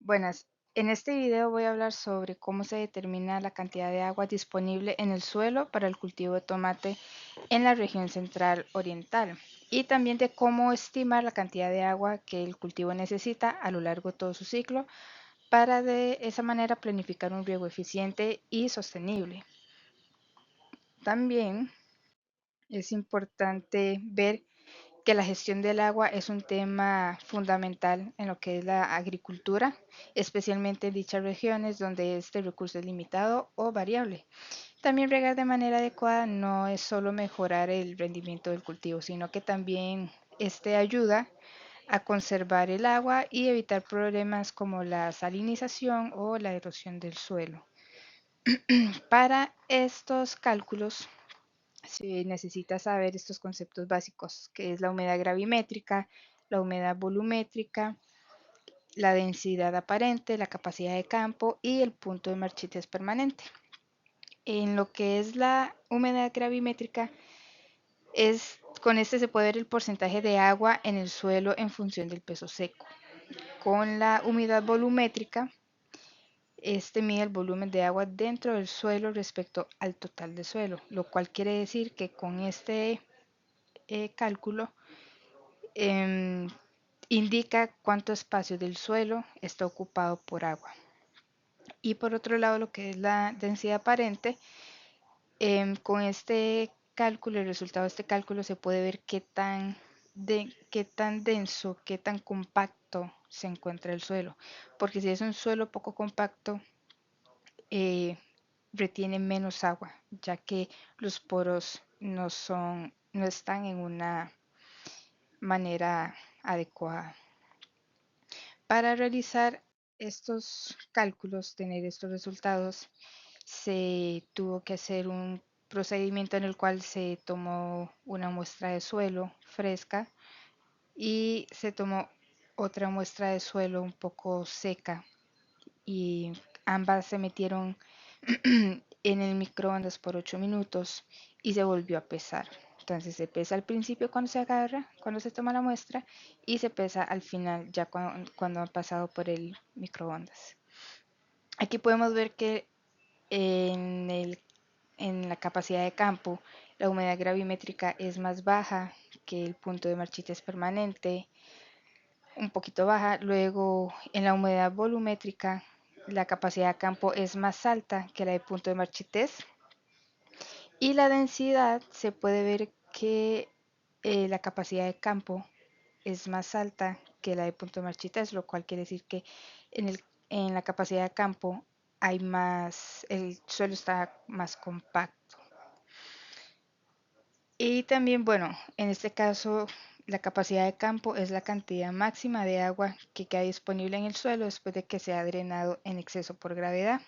Buenas, en este video voy a hablar sobre cómo se determina la cantidad de agua disponible en el suelo para el cultivo de tomate en la región central oriental y también de cómo estimar la cantidad de agua que el cultivo necesita a lo largo de todo su ciclo para de esa manera planificar un riego eficiente y sostenible. También es importante ver que la gestión del agua es un tema fundamental en lo que es la agricultura, especialmente en dichas regiones donde este recurso es limitado o variable. También regar de manera adecuada no es solo mejorar el rendimiento del cultivo, sino que también este ayuda a conservar el agua y evitar problemas como la salinización o la erosión del suelo. Para estos cálculos se necesita saber estos conceptos básicos, que es la humedad gravimétrica, la humedad volumétrica, la densidad aparente, la capacidad de campo y el punto de marchitez permanente. En lo que es la humedad gravimétrica, con este se puede ver el porcentaje de agua en el suelo en función del peso seco. Con la humedad volumétrica, este mide el volumen de agua dentro del suelo respecto al total de suelo, lo cual quiere decir que con este cálculo em, indica cuánto espacio del suelo está ocupado por agua. Y por otro lado, lo que es la densidad aparente, con este cálculo, el resultado de este cálculo se puede ver qué tan denso, qué tan compacto se encuentra el suelo. Porque si es un suelo poco compacto, eh, retiene menos agua, ya que los poros no están en una manera adecuada. Para realizar estos cálculos, tener estos resultados, se tuvo que hacer un procedimiento en el cual se tomó una muestra de suelo fresca y se tomó otra muestra de suelo un poco seca y ambas se metieron en el microondas por 8 minutos y se volvió a pesar. Entonces se pesa al principio cuando se agarra, cuando se toma la muestra y se pesa al final ya cuando han pasado por el microondas. Aquí podemos ver que en, el, en la capacidad de campo la humedad gravimétrica es más baja que el punto de marchitez permanente, un poquito baja. Luego en la humedad volumétrica la capacidad de campo es más alta que la de punto de marchitez. Y la densidad se puede ver que la capacidad de campo es más alta que la de punto de marchitez, lo cual quiere decir que en la capacidad de campo hay más, el suelo está más compacto. Y también, bueno, en este caso la capacidad de campo es la cantidad máxima de agua que queda disponible en el suelo después de que se ha drenado en exceso por gravedad,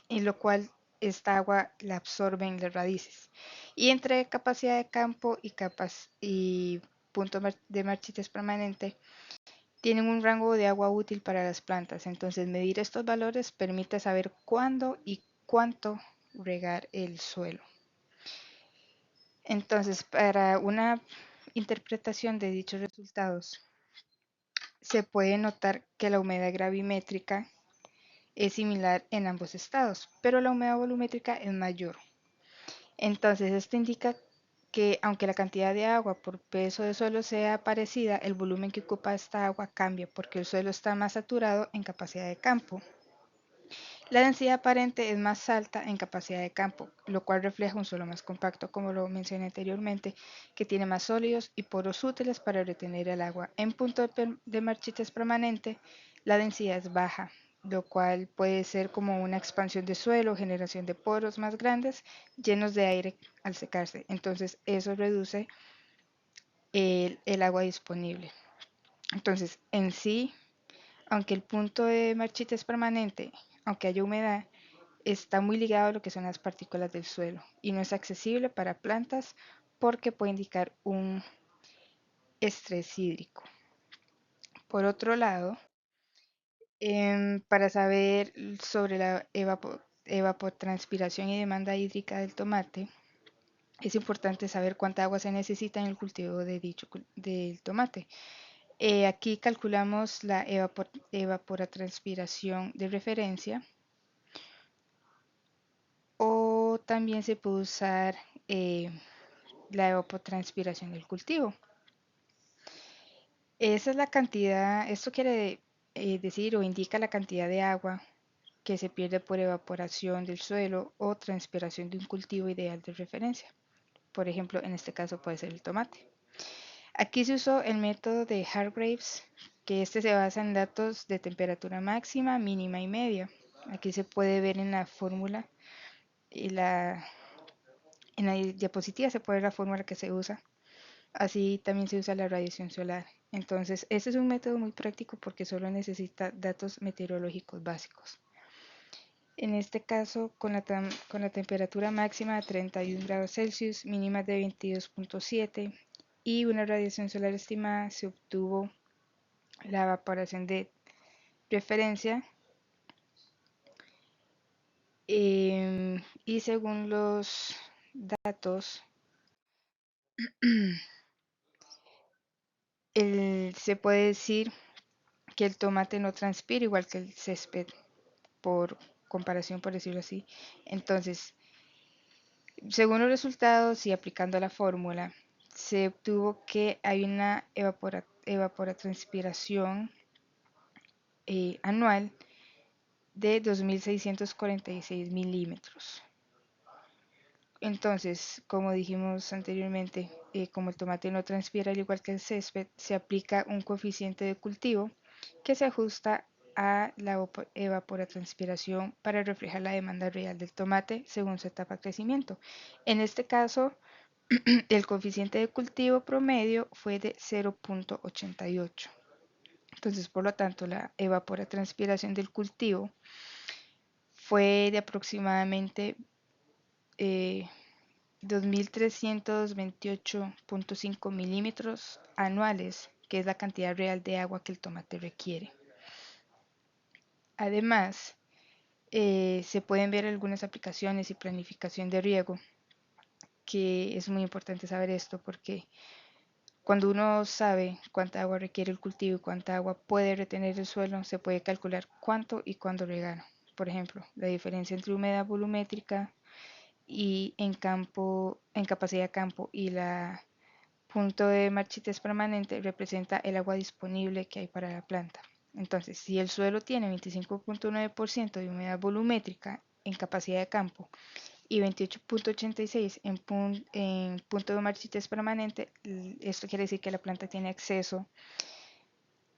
en lo cual esta agua la absorben las raíces. Y entre capacidad de campo y punto de marchites permanente tienen un rango de agua útil para las plantas. Entonces, medir estos valores permite saber cuándo y cuánto regar el suelo. Entonces, para una interpretación de dichos resultados, se puede notar que la humedad gravimétrica es similar en ambos estados, pero la humedad volumétrica es mayor. Entonces, esto indica que aunque la cantidad de agua por peso de suelo sea parecida, el volumen que ocupa esta agua cambia porque el suelo está más saturado en capacidad de campo. La densidad aparente es más alta en capacidad de campo, lo cual refleja un suelo más compacto, como lo mencioné anteriormente, que tiene más sólidos y poros útiles para retener el agua. En punto de marchites permanente, la densidad es baja, lo cual puede ser como una expansión de suelo, generación de poros más grandes llenos de aire al secarse. Entonces eso reduce el agua disponible. Entonces en sí, aunque el punto de marchita es permanente, aunque haya humedad, está muy ligado a lo que son las partículas del suelo y no es accesible para plantas porque puede indicar un estrés hídrico. Por otro lado, para saber sobre la evapotranspiración y demanda hídrica del tomate, es importante saber cuánta agua se necesita en el cultivo del tomate. Aquí calculamos la evaporotranspiración de referencia o también se puede usar eh, la evapotranspiración del cultivo. Esa es la cantidad, esto quiere decir o indica la cantidad de agua que se pierde por evaporación del suelo o transpiración de un cultivo ideal de referencia. Por ejemplo, en este caso puede ser el tomate. Aquí se usó el método de Hargreaves, que este se basa en datos de temperatura máxima, mínima y media. Aquí se puede ver en la fórmula y en la diapositiva se puede ver la fórmula que se usa. Así también se usa la radiación solar. Entonces, este es un método muy práctico porque solo necesita datos meteorológicos básicos. En este caso, con la temperatura máxima de 31 grados Celsius, mínima de 22.7 y una radiación solar estimada, se obtuvo la evaporación de referencia y según los datos, se puede decir que el tomate no transpira igual que el césped por comparación, por decirlo así. Entonces, según los resultados y aplicando la fórmula, se obtuvo que hay una evaporotranspiración anual de 2.646 milímetros. Entonces, como dijimos anteriormente, como el tomate no transpira al igual que el césped, se aplica un coeficiente de cultivo que se ajusta a la evaporotranspiración para reflejar la demanda real del tomate según su etapa de crecimiento. En este caso, el coeficiente de cultivo promedio fue de 0.88. Entonces, por lo tanto, la evapotranspiración del cultivo fue de aproximadamente 2.328.5 milímetros anuales, que es la cantidad real de agua que el tomate requiere. Además, se pueden ver algunas aplicaciones y planificación de riego, que es muy importante saber esto porque cuando uno sabe cuánta agua requiere el cultivo y cuánta agua puede retener el suelo, se puede calcular cuánto y cuándo regar. Por ejemplo, la diferencia entre humedad volumétrica y en capacidad de campo y la punto de marchitez permanente representa el agua disponible que hay para la planta. Entonces, si el suelo tiene 25.9% de humedad volumétrica en capacidad de campo y 28.86 en punto de marchitez permanente, esto quiere decir que la planta tiene acceso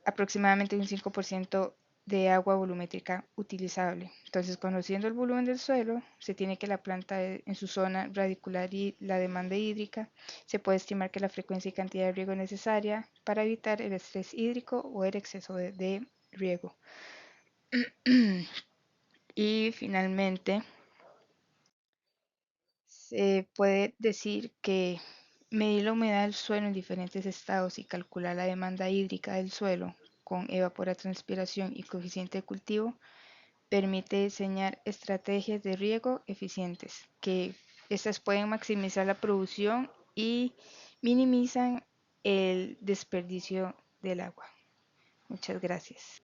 aproximadamente un 5% de agua volumétrica utilizable. Entonces, conociendo el volumen del suelo, se tiene que la planta en su zona radicular y la demanda hídrica, se puede estimar que la frecuencia y cantidad de riego necesaria para evitar el estrés hídrico o el exceso de riego. Y finalmente, se puede decir que medir la humedad del suelo en diferentes estados y calcular la demanda hídrica del suelo con evapotranspiración y coeficiente de cultivo permite diseñar estrategias de riego eficientes, que estas pueden maximizar la producción y minimizan el desperdicio del agua. Muchas gracias.